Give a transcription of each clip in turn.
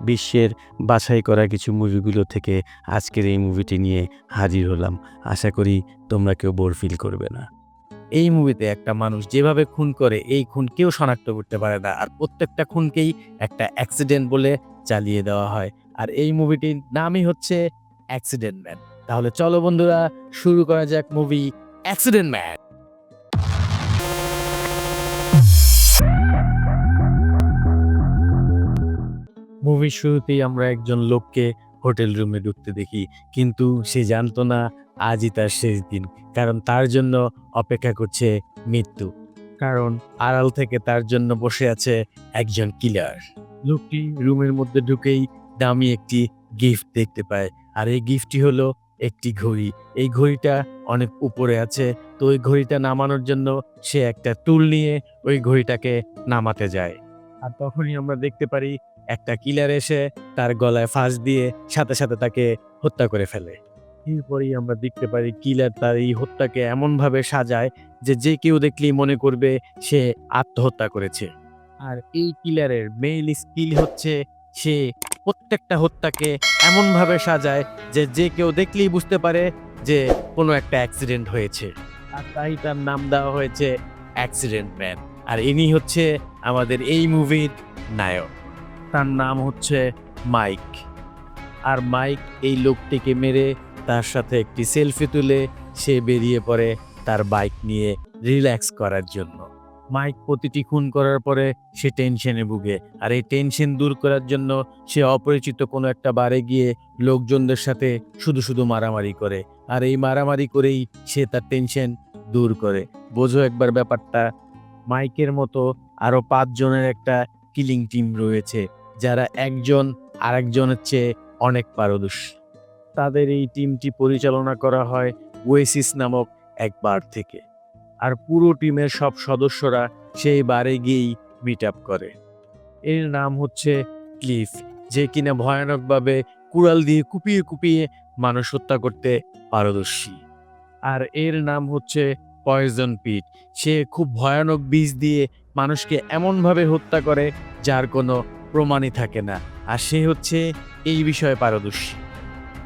বিশ্বের বাছাই করা কিছু মুভিগুলো থেকে আজকের এই মুভিটি নিয়ে হাজির হলাম। আশা করি তোমরা কেউ বোর ফিল করবে না। এই মুভিতে একটা মানুষ যেভাবে খুন করে এই খুন কেউ শনাক্ত করতে পারে না, আর প্রত্যেকটা খুনকেই একটা অ্যাক্সিডেন্ট বলে চালিয়ে দেওয়া হয়। আর এই মুভিটির নামই হচ্ছে অ্যাক্সিডেন্ট ম্যান। তাহলে চলো বন্ধুরা, শুরু করা যাক মুভি অ্যাক্সিডেন্ট ম্যান। মুভির শুরুতেই আমরা একজন লোককে হোটেল রুমে ঢুকতে দেখি, কিন্তু সে জানতো না আজই তার শেষ দিন, কারণ তার জন্য অপেক্ষা করছে মৃত্যু। কারণ আড়াল থেকে তার জন্য বসে আছে একজন কিলার। লোকটি রুমের মধ্যে ঢুকেই দামি একটি গিফট দেখতে পায়, আর এই গিফটটি হলো একটি ঘড়ি। এই ঘড়িটা অনেক উপরে আছে, তো ওই ঘড়িটা নামানোর জন্য সে একটা টুল নিয়ে ওই ঘড়িটাকে নামাতে যায়। আর তখনই আমরা দেখতে পারি একটা কিলার এসে তার গলায় ফাঁস দিয়ে সাথে সাথে তাকে হত্যা করে ফেলে। এরপরেই আমরা দেখতে পারি কিলার তার এই হত্যাকে এমনভাবে সাজায় যে যে কেউ দেখলেই মনে করবে সে আত্মহত্যা করেছে। আর এই কিলারের মেইন স্কিল হচ্ছে সে প্রত্যেকটা হত্যাকে এমনভাবে সাজায় যে যে কেউ দেখলেই বুঝতে পারে যে কোনো একটা অ্যাক্সিডেন্ট হয়েছে। আর তাই তার নাম দেওয়া হয়েছে অ্যাক্সিডেন্ট ম্যান। আর ইনি হচ্ছে আমাদের এই মুভির নায়ক। তার নাম হচ্ছে মাইক। আর মাইক এই লোকটিকে মেরে তার সাথে একটি সেলফি তুলে সে বেরিয়ে পড়ে তার বাইক নিয়ে রিল্যাক্স করার জন্য। মাইক প্রতিটি খুন করার পরে সে টেনশনে ভুগে, আর এই টেনশন দূর করার জন্য সে অপরিচিত কোনো একটা বারে গিয়ে লোকজনদের সাথে শুধু শুধু মারামারি করে, আর এই মারামারি করেই সে তার টেনশন দূর করে। বোঝো একবার ব্যাপারটা। মাইকের মতো আরও 5 জনের একটা কিলিং টিম রয়েছে, যারা একজন আরেকজনের চেয়ে অনেক পারদর্শী। তাদের এই টিমটি পরিচালনা করা হয় ওয়েসিস নামক এক বার থেকে। আর পুরো টিমের সব সদস্যরা সেই বারে গিয়েই মিট আপ করে। এর নাম হচ্ছে ক্লিফ, যে কিনা ভয়ানকভাবে কুড়াল দিয়ে কুপিয়ে কুপিয়ে মানুষ হত্যা করতে পারদর্শী। আর এর নাম হচ্ছে পয়জন পিট, সে খুব ভয়ানক বিষ দিয়ে মানুষকে এমনভাবে হত্যা করে যার কোনো প্রমাণই থাকে না, আর সে হচ্ছে এই বিষয়ে পারদর্শী।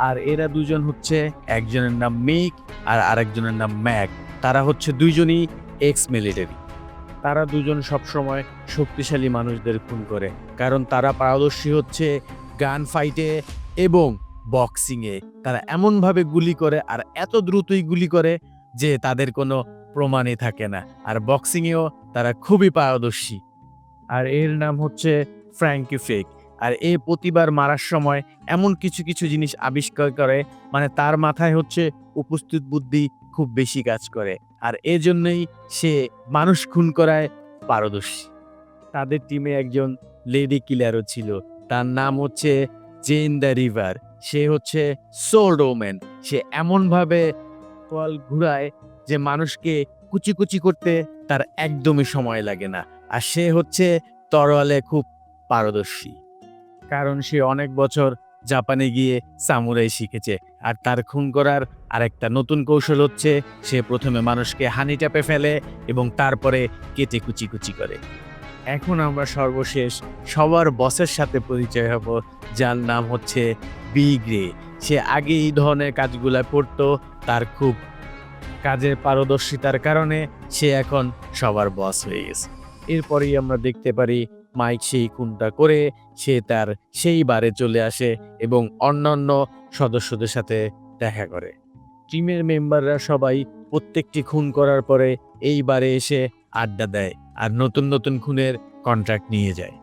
আর এরা দুজন হচ্ছে, একজনের নাম মিক আর আরেকজনের নাম ম্যাক। তারা হচ্ছে দুইজনই এক্স মিলিটারি। তারা দুজন সবসময় শক্তিশালী মানুষদের খুন করে, কারণ তারা পারদর্শী হচ্ছে গান ফাইটে এবং বক্সিংয়ে। তারা এমনভাবে গুলি করে আর এত দ্রুতই গুলি করে যে তাদের কোনো প্রমাণই থাকে না। আর বক্সিংয়েও তারা খুবই পারদর্শী। আর এর নাম হচ্ছে ফ্র্যাঙ্কি ফেক। আর এ প্রতিবার মারার সময় এমন কিছু কিছু জিনিস আবিষ্কার করে, মানে তার মাথায় হচ্ছে উপস্থিত বুদ্ধি খুব বেশি কাজ করে, আর এজন্যই সে মানুষ খুন করায় পারদর্শী। তাদের টিমে একজন লেডি কিলারও ছিল, তার নাম হচ্ছে জেন দ্য রিভার। সে হচ্ছে সোর্ড ওম্যান। সে এমনভাবে তলোয়ার ঘুরায় যে মানুষকে কুচি কুচি করতে তার একদমই সময় লাগে না। আর সে হচ্ছে তরোয়ালে খুব পারদর্শী, কারণ সে অনেক বছর জাপানে গিয়ে সামুরাই শিখেছে। আর তার খুন করার আরেকটা নতুন কৌশল হচ্ছে সে প্রথমে মানুষকে হানি ট্যাপে ফেলে এবং তারপরে কেটে কুচি কুচি করে। এখন আমরা সর্বশেষ সবার বসের সাথে পরিচয় হব, যার নাম হচ্ছে বিগ রে। সে আগে এই ধরনের কাজগুলা করতো, তার খুব কাজের পারদর্শিতার কারণে সে এখন সবার বস হয়ে গেছে। এরপরেই আমরা দেখতে পারি মাইক সেই খুনটা করে সে তার সেই বারে চলে আসে এবং অন্যান্য সদস্যদের সাথে দেখা করে। টিমের মেম্বাররা সবাই প্রত্যেকটি খুন করার পরে এই বারে এসে আড্ডা দেয় আর নতুন নতুন খুনের কন্ট্রাক্ট নিয়ে যায়।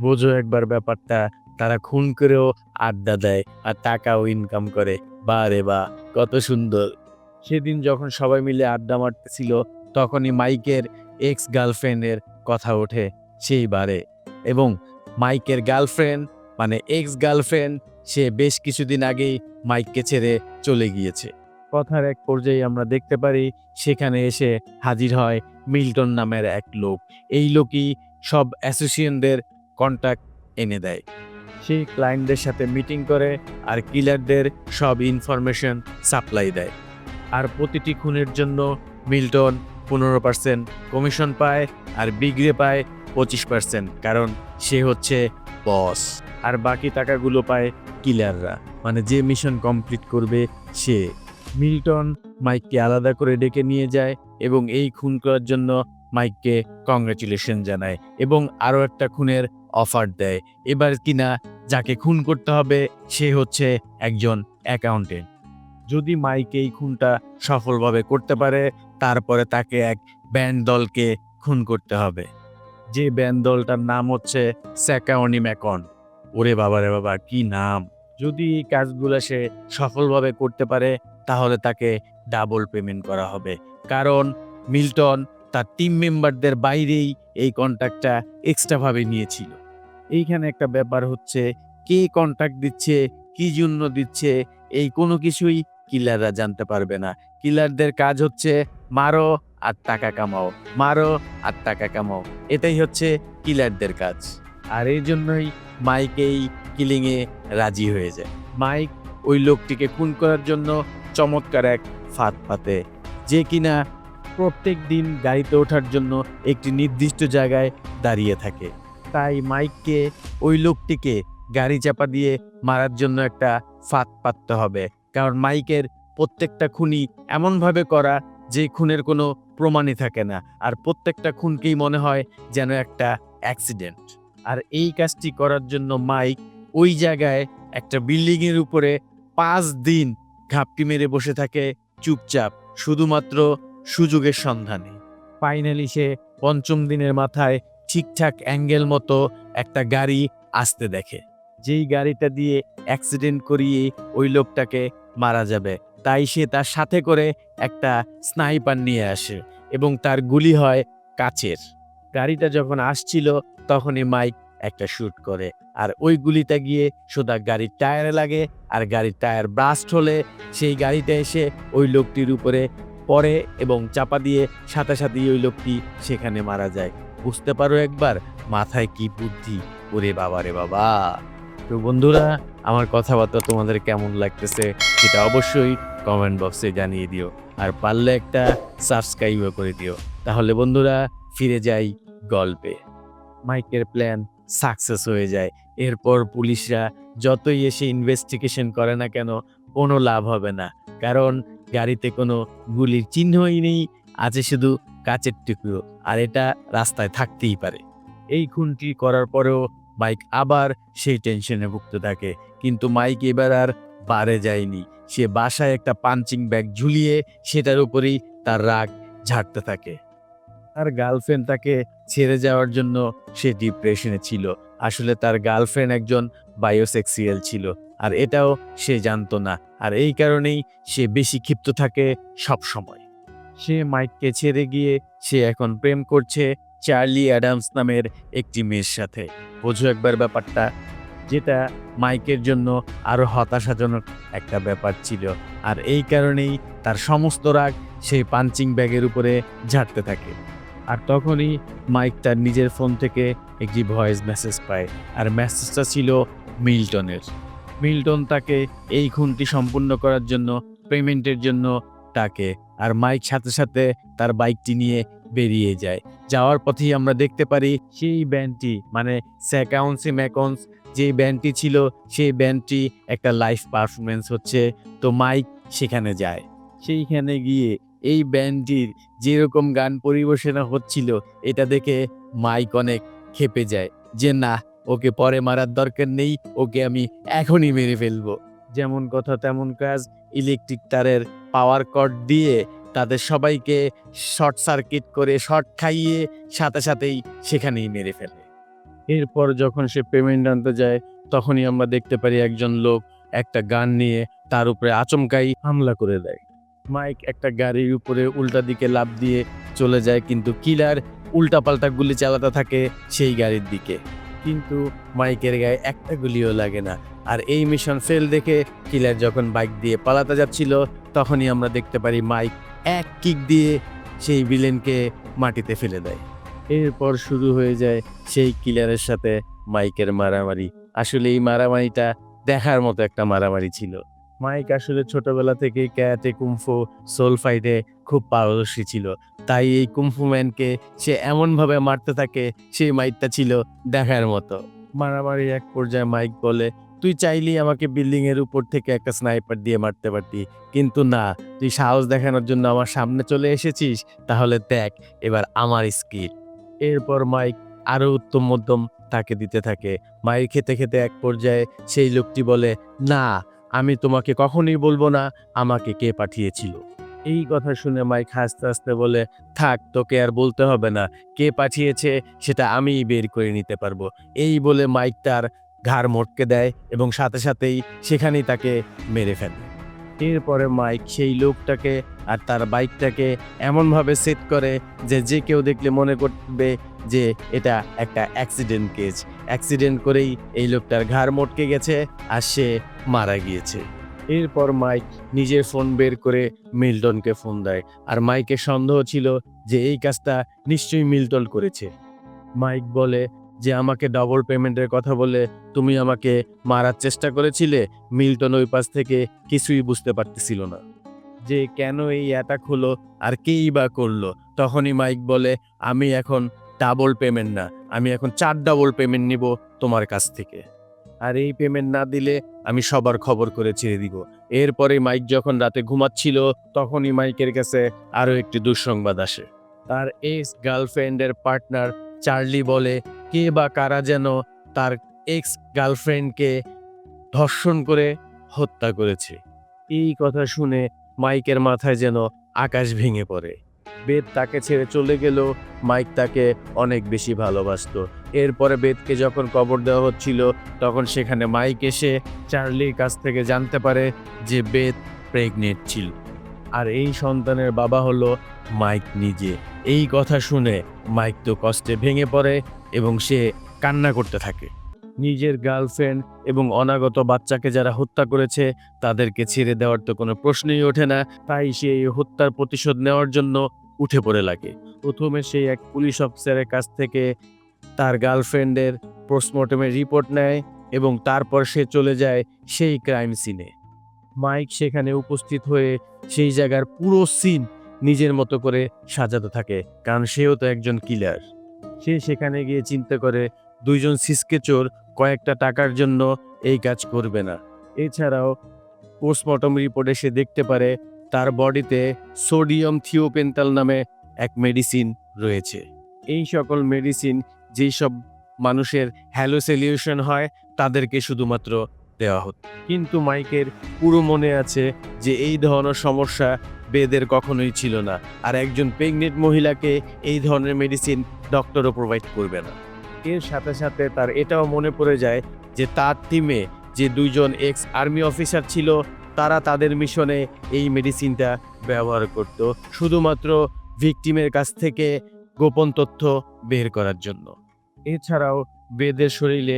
বোঝো একবার ব্যাপারটা, তারা খুন করেও আড্ডা দেয় আর টাকাও ইনকাম করে। বারে বা কত সুন্দর। সেদিন যখন সবাই মিলে আড্ডা মারতেছিল, তখনই মাইকের এক্স গার্লফ্রেন্ডের কথা ওঠে সেই বারে, এবং মাইকের গার্লফ্রেন্ড মানে এক্স গার্লফ্রেন্ড সে বেশ কিছুদিন আগেই মাইককে ছেড়ে চলে গিয়েছে। কথার এক পর্যায়ে আমরা দেখতে পারি সেখানে এসে হাজির হয় মিল্টন নামের এক লোক। এই লোকই সব অ্যাসোসিয়েশনদের কন্ট্যাক্ট এনে দেয়। সেই ক্লায়েন্টদের সাথে মিটিং করে আর কিলারদের সব ইনফরমেশন সাপ্লাই দেয়। আর প্রতিটি খুনের জন্য মিল্টন 15% কমিশন পায় আর বিগড়ে পায় 25%, কারণ সে হচ্ছে বস। আর বাকি টাকাগুলো পায় কিলাররা, মানে যে মিশন কমপ্লিট করবে সে। মিল্টন মাইককে আলাদা করে ডেকে নিয়ে যায় এবং এই খুন করার জন্য মাইককে কংগ্রাচুলেশন জানায় এবং আরও একটা খুনের অফার দেয়। এবার কিনা যাকে খুন করতে হবে সে হচ্ছে একজন অ্যাকাউন্টেন্ট। যদি মাইক এই খুনটা সফলভাবে করতে পারে তারপরে তাকে এক ব্যান্ড দলকে খুন করতে হবে, যে ব্যান্ড দলটার নাম হচ্ছে স্যাকাওনি ম্যাকন। ওরে বাবা রে বাবা, কি নাম! যদি এই কাজগুলো সে সফলভাবে করতে পারে তাহলে তাকে ডাবল পেমেন্ট করা হবে, কারণ মিল্টন তার টিম মেম্বারদের বাইরেই এই কন্ট্রাক্টটা এক্সট্রাভাবে নিয়েছিল। এইখানে একটা ব্যাপার হচ্ছে, কে কন্ট্রাক্ট দিচ্ছে, কি জন্য দিচ্ছে, এই কোনো কিছুই কিলাররা জানতে পারবে না। কিলারদের কাজ হচ্ছে মারো আর টাকা কামাও, মারো আর টাকা কামাও, এটাই হচ্ছে কিলারদের কাজ। আর এই জন্যই মাইক এই কিলিংয়ে রাজি হয়ে যায়। মাইক ওই লোকটিকে খুন করার জন্য চমৎকার এক ফাঁদ পাতে, যে কিনা প্রত্যেক দিন গাড়িতে ওঠার জন্য একটি নির্দিষ্ট জায়গায় দাঁড়িয়ে থাকে। তাই মাইককে ওই লোকটিকে গাড়ি চাপা দিয়ে মারার জন্য একটা ফাঁদ পাততে হবে, কারণ মাইকের প্রত্যেকটা খুনই এমনভাবে করা যে খুনের কোনো প্রমাণই থাকে না, আর প্রত্যেকটা খুনকেই মনে হয় যেন একটা অ্যাক্সিডেন্ট। আর এই কাজটি করার জন্য মাইক ওই জায়গায় একটা বিল্ডিংয়ের উপরে 5 দিন ঘাপটি মেরে বসে থাকে চুপচাপ, শুধুমাত্র সুযোগের সন্ধানে। ফাইনালি সে 5ম দিনের মাথায় ঠিকঠাক অ্যাঙ্গেল মতো একটা গাড়ি আসতে দেখে, যেই গাড়িটা দিয়ে অ্যাক্সিডেন্ট করিয়ে ওই লোকটাকে মারা যাবে। তাই সে তার সাথে করে একটা স্নাইপার নিয়ে আসে এবং তার গুলি হয় কাচের। গাড়িটা যখন আসছিল তখনই মাইক একটা শুট করে, আর ওই গুলিটা গিয়ে সোজা গাড়ির টায়ারে লাগে, আর গাড়ির টায়ার ব্লাস্ট হলে সেই গাড়িটা এসে ওই লোকটির উপরে পড়ে এবং চাপা দিয়ে সাথে সাথেই ওই লোকটি সেখানে মারা যায়। বুঝতে পারো একবার মাথায় কি বুদ্ধি! ওরে বাবা রে বাবা! তো বন্ধুরা, আমার কথাবার্তা তোমাদের কেমন লাগতেছে সেটা অবশ্যই কমেন্ট বক্সে জানিয়ে দিও, আর পারলে একটা সাবস্ক্রাইবও করে দিও। তাহলে বন্ধুরা ফিরে যাই গল্পে। মাইকের প্ল্যান সাকসেস হয়ে যায়। এরপর পুলিশরা যতই এসে ইনভেস্টিগেশন করে না কেন কোনো লাভ হবে না, কারণ গাড়িতে কোনো গুলির চিহ্নই নেই, আছে শুধু কাচের টুকরো, আর এটা রাস্তায় থাকতেই পারে। এই খুনটি করার পরেও মাইক আবার সেই টেনশনে ভুগতে থাকে, কিন্তু মাইক এবার আর বারে যায়নি। সে বাসায় একটা পাঞ্চিং ব্যাগ ঝুলিয়ে সেটার উপরেই তার রাগ ঝাড়তে থাকে। তার গার্লফ্রেন্ড তাকে ছেড়ে যাওয়ার জন্য সে ডিপ্রেশনে ছিল। আসলে তার গার্লফ্রেন্ড একজন বায়োসেক্সুয়াল ছিল, আর এটাও সে জানতো না, আর এই কারণেই সে বেশি ক্ষিপ্ত থাকে সব সময়। সে মাইককে ছেড়ে গিয়ে সে এখন প্রেম করছে চার্লি অ্যাডামস নামের একটি মেয়ের সাথে। বোঝো একবার ব্যাপারটা, যেটা মাইকের জন্য আরো হতাশাজনক একটা ব্যাপার ছিল। আর এই কারণেই তার সমস্ত রাগ সেই পাঞ্চিং ব্যাগের উপরে ঝাড়তে থাকে। আর তখনই মাইক তার নিজের ফোন থেকে একটি ভয়েস মেসেজ পায়, আর মেসেজটা ছিল মিল্টনের। মিল্টন তাকে এই খুনটি সম্পূর্ণ করার জন্য পেমেন্টের জন্য ডাকে, আর মাইক সাথে সাথে তার বাইকটি নিয়ে বেরিয়ে যায়। যাওয়ার পথেই আমরা দেখতে পারি সেই ব্যান্ডটি, মানে স্যাকাউন্সি ম্যাকন্স যে ব্যান্ডটি ছিল, সেই ব্যান্ডটি একটা লাইভ পারফরমেন্স হচ্ছে। তো মাইক সেখানে যায়। সেইখানে গিয়ে এই ব্যান্ডটির যেরকম গান পরিবেশনা হচ্ছিল এটা দেখে মাইক অনেক ক্ষেপে যায়, যে না, ওকে পরে মারার দরকার নেই, ওকে আমি এখনই মেরে ফেলবো। যেমন কথা তেমন কাজ, ইলেকট্রিক তারের পাওয়ার কট দিয়ে তাদের সবাইকে শর্ট সার্কিট করে শর্ট খাইয়ে সাথে সাথেই সেখানেই মেরে ফেলে। এরপর যখন সে পেমেন্ট আনতে যায় তখনই আমরা দেখতে পারি একজন লোক একটা গান নিয়ে তার উপরে আচমকাই হামলা করে দেয়। মাইক একটা গাড়ির উপরে উল্টা দিকে লাফ দিয়ে চলে যায়, কিন্তু কিলার উল্টাপাল্টা গুলি চালাতে থাকে সেই গাড়ির দিকে, কিন্তু মাইকের গায়ে একটা গুলিও লাগে না। আর এই মিশন ফেল দেখে কিলার যখন বাইক দিয়ে পালাতে যাচ্ছিল তখনই আমরা দেখতে পারি মাইক এক কিক দিয়ে সেই ভিলেনকে মাটিতে ফেলে দেয়। এরপর শুরু হয়ে যায় সেই কিলারের সাথে মাইকের মারামারি। আসলে এই মারামারিটা দেখার মতো একটা মারামারি ছিল। মাইক আসলে ছোটবেলা থেকেই ক্যারাতে, কুমফু, সোল ফাইটে খুব পারদর্শী ছিল, তাই এই কুমফু ম্যানকে সে এমনভাবে মারতে থাকে সেই মাইটটা ছিল দেখার মতো। মারামারি এক পর্যায়ে মাইক বলে, তুই চাইলেই আমাকে বিল্ডিং এর উপর থেকে একটা স্নাইপার দিয়ে মারতে পারতি, কিন্তু না, তুই সাহস দেখানোর জন্য আমার সামনে চলে এসেছিস, তাহলে দেখ এবার আমার স্কিল। এরপর মাইক আরো উত্তম মধ্যম তাকে দিতে থাকে। মাইর খেতে খেতে এক পর্যায়ে সেই লোকটি বলে, না, আমি তোমাকে কখনোই বলবো না আমাকে কে পাঠিয়েছিল। এই কথা শুনে মাইক হাসতে হাসতে বলে, থাক, তোকে আর বলতে হবে না, কে পাঠিয়েছে সেটা আমিই বের করে নিতে পারবো। এই বলে মাইক তার ঘাড় মটকে দেয় এবং সাথে সাথেই সেখানেই তাকে মেরে ফেলে। এরপরে মাইক সেই লোকটাকে আর তার বাইকটাকে এমনভাবে সেট করে যে যে কেউ দেখলে মনে করবে যে এটা একটা অ্যাক্সিডেন্ট কেস। অ্যাক্সিডেন্ট করেই এই লোকটার ঘাড় মটকে গেছে আর সে মারা গিয়েছে। এরপর মাইক নিজের ফোন বের করে মিল্টনকে ফোন দেয়, আর মাইকের সন্দেহ ছিল যে এই কাজটা নিশ্চয়ই মিল্টন করেছে। মাইক বলে যে আমাকে ডবল পেমেন্টের কথা বলে তুমি আমাকে মারার চেষ্টা করেছিলে। মিল্টন ওই পাশ থেকে কিছুই বুঝতে পারতেছিল না যে কেন এই অ্যাটাক হলো আর কেই বা করলো। তখনই মাইক বলে, আমি এখন ডাবল পেমেন্ট না, আমি এখন 4 ডাবল পেমেন্ট নিব তোমার কাছ থেকে, আর এই পেমেন্ট না দিলে আমি সবার খবর করে ছেড়ে দিব। এরপরে মাইক যখন রাতে ঘুমাচ্ছিল তখনই মাইকের কাছে আরো একটি দুঃসংবাদ আসে। তার এক্স গার্লফ্রেন্ডের পার্টনার চার্লি বলে কে বা কারা যেন তার এক্স গার্লফ্রেন্ডকে ধর্ষণ করে হত্যা করেছে। এই কথা শুনে মাইকের মাথায় যেন আকাশ ভেঙে পড়ে। বেদ তাকে ছেড়ে চলে গেল, মাইক তাকে অনেক বেশি ভালোবাসতো। এরপরে বেদকে যখন কবর দেওয়া হচ্ছিল তখন সেখানে মাইক এসে চার্লির কাছ থেকে জানতে পারে যে বেদ প্রেগনেন্ট ছিল, আর এই সন্তানের বাবা হলো মাইক নিজে। এই কথা শুনে মাইক তো কষ্টে ভেঙে পড়ে এবং সে কান্না করতে থাকে। নিজের গার্লফ্রেন্ড এবং অনাগত বাচ্চাকে যারা হত্যা করেছে তাদেরকে ছেড়ে দেওয়ার তো কোনো প্রশ্নই ওঠে না, তাই সে এই হত্যার প্রতিশোধ নেওয়ার জন্য উঠে পড়ে লাগে। প্রথমে সে এক পুলিশ অফিসারের কাছ থেকে তার গার্লফ্রেন্ডের পোস্টমর্টমের রিপোর্ট নেয় এবং তারপর সে চলে যায় সেই ক্রাইম সিনে। মাইক সেখানে উপস্থিত হয়ে সেই জায়গার পুরো সিন নিজের মতো করে সাজাতে থাকে, কারণ সেও তো একজন কিলার। সে সেখানে গিয়ে চিন্তা করে দুইজন সিসকে চোর কয়েকটা টাকার জন্য এই কাজ করবে না। এছাড়াও পোস্টমর্টম রিপোর্টে সে দেখতে পারে তার বডিতে সোডিয়াম থিওপেন্টাল নামে এক মেডিসিন রয়েছে। এই সকল মেডিসিন যেই সব মানুষের হ্যালোসিলিউশন হয় তাদেরকে শুধুমাত্র দেওয়া হতো। কিন্তু মাইকের পুরো মনে আছে যে এই ধরনের সমস্যা বেদের কখনোই ছিল না, আর একজন প্রেগনেন্ট মহিলাকে এই ধরনের মেডিসিন ডক্টরও প্রোভাইড করবে না। এর সাথে সাথে তার এটাও মনে পড়ে যায় যে তার টিমে যে দুইজন এক্স আর্মি অফিসার ছিল তারা তাদের মিশনে এই মেডিসিনটা ব্যবহার করত শুধুমাত্র ভিকটিমের কাছ থেকে গোপন তথ্য বের করার জন্য। এছাড়াও বেদের শরীরে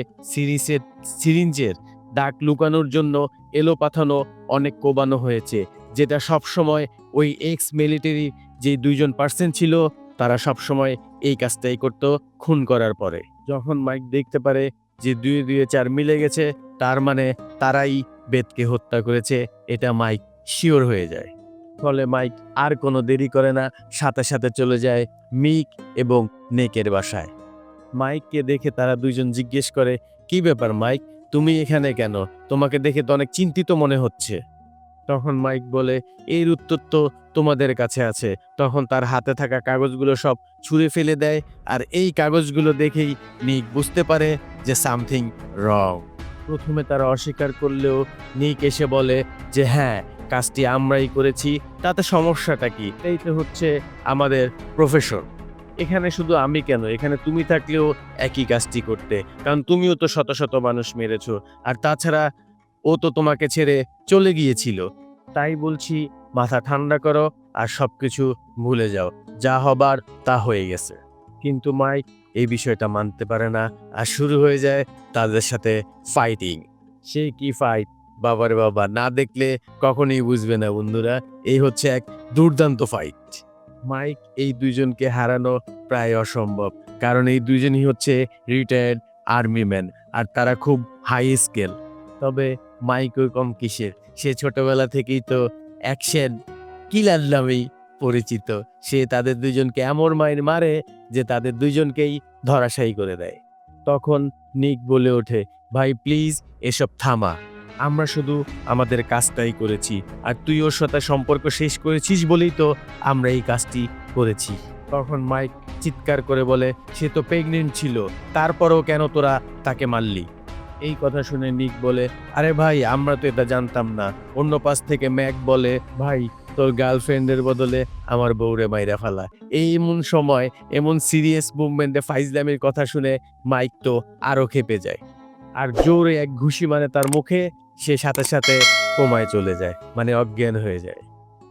সিরিঞ্জের দাগ লুকানোর জন্য এলো পাথানো অনেক কোবানো হয়েছে, যেটা সবসময় ওই এক্স মিলিটারি যে দুইজন পার্সন ছিল তারা সবসময় এই কাজটাই করত খুন করার পরে। যখন মাইক দেখতে পারে যে 2-2-4 মিলে গেছে, তার মানে তারাই বেদকে হত্যা করেছে, এটা মাইক শিওর হয়ে যায়। ফলে মাইক আর কোনো দেরি করে না, সাথে সাথে চলে যায় মিক এবং নেকের বাসায়। মাইককে দেখে তারা দুইজন জিজ্ঞেস করে, কি ব্যাপার মাইক, তুমি এখানে কেন? তোমাকে দেখে তো অনেক চিন্তিত মনে হচ্ছে। তখন মাইক বলে, এর উত্তর তো তোমাদের কাছে আছে। তখন তার হাতে থাকা কাগজগুলো সব ছুঁড়ে ফেলে দেয়, আর এই কাগজগুলো দেখেই নিক বুঝতে পারে যে সামথিং রং। প্রথমে তারা অস্বীকার করলেও নিক এসে বলে যে হ্যাঁ, কাজটি আমরাই করেছি, তাতে সমস্যাটা কি? এই তো হচ্ছে আমাদের প্রফেশন। এখানে শুধু আমি কেন, এখানে তুমি থাকলেও একই কাজটি করতে, কারণ তুমিও তো শত শত মানুষ মেরেছো, আর তাছাড়া ও তো তোমাকে ছেড়ে চলে গিয়েছিল। তাই বলছি, মাথা ঠান্ডা করো আর সবকিছু ভুলে যাও, যা হবার তা হয়ে গেছে। কিন্তু মাইক এই বিষয়টা মানতে পারে না, আর শুরু হয়ে যায় তাদের সাথে ফাইটিং। সে কি ফাইট, বাবারে বাবা, না দেখলে কখনোই বুঝবে না বন্ধুরা। এই হচ্ছে এক দুর্দান্ত ফাইট। মাইক এই দুইজনকে হারানো প্রায় অসম্ভব, কারণ এই দুইজনই হচ্ছে রিটায়ার্ড আর্মি ম্যান, আর তারা খুব হাই স্কেল। তবে মাইকও কম কিসের, সে ছোটবেলা থেকেই তো অ্যাকশন কিলার নামেই পরিচিত। সে তাদের দুইজনকে এমন মাইর মারে যে তাদের দুইজনকেই ধরাশায়ী করে দেয়। তখন নিক বলে ওঠে, ভাই প্লিজ এসব থামা, আমরা শুধু আমাদের কাজটাই করেছি, আর তুই ওর সাথে সম্পর্ক শেষ করেছিস বলেই তো আমরা এই কাজটি করেছি। তখন মাইক চিৎকার করে বলে, সে তো প্রেগনেন্ট ছিল, তারপরেও কেন তোরা তাকে মারলি? এই কথা শুনে নিক বলে, আরে ভাই আমরা তো এটা জানতাম না। অন্য পাশ থেকে ম্যাক বলে, ভাই তোর গার্লফ্রেন্ডের বদলে আমার বউরে মাইরা ফেলা। এই এমন সময় এমন সিরিয়াস মুভমেন্টে ফাইজলামির কথা শুনে মাইক তো আরো ক্ষেপে যায়, আর জোরে এক ঘুষি মানে তার মুখে, সে সাথে সাথে কোমায় চলে যায়, মানে অজ্ঞান হয়ে যায়।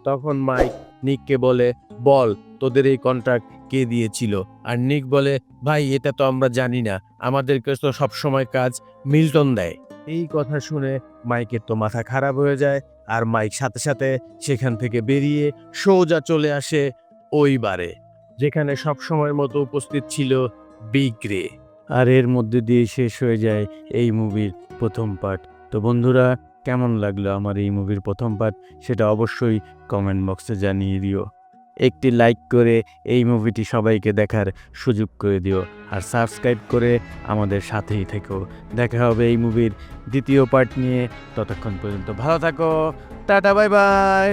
তখন মাইক নিককে বলে, বল তোদের এই কন্ট্রাক্ট কে দিয়েছিল? আর নিক বলে, ভাই এটা তো আমরা জানি না, আমাদেরকে তো সবসময় কাজ মিল্টন দেয়। এই কথা শুনে মাইকের তো মাথা খারাপ হয়ে যায়, আর মাইক সাথে সাথে সেখান থেকে বেরিয়ে সোজা চলে আসে ওই বারে, যেখানে সবসময়ের মতো উপস্থিত ছিল বিগ রে। আর এর মধ্যে দিয়ে শেষ হয়ে যায় এই মুভির প্রথম পার্ট। তো বন্ধুরা, কেমন লাগলো আমার এই মুভির প্রথম পার্ট সেটা অবশ্যই কমেন্ট বক্সে জানিয়ে দিও। একটি লাইক করে এই মুভিটি সবাইকে দেখার সুযোগ করে দিও, আর সাবস্ক্রাইব করে আমাদের সাথেই থেকো। দেখা হবে এই মুভির দ্বিতীয় পার্ট নিয়ে। ততক্ষণ পর্যন্ত ভালো থাকো, টাটা, বাই বাই।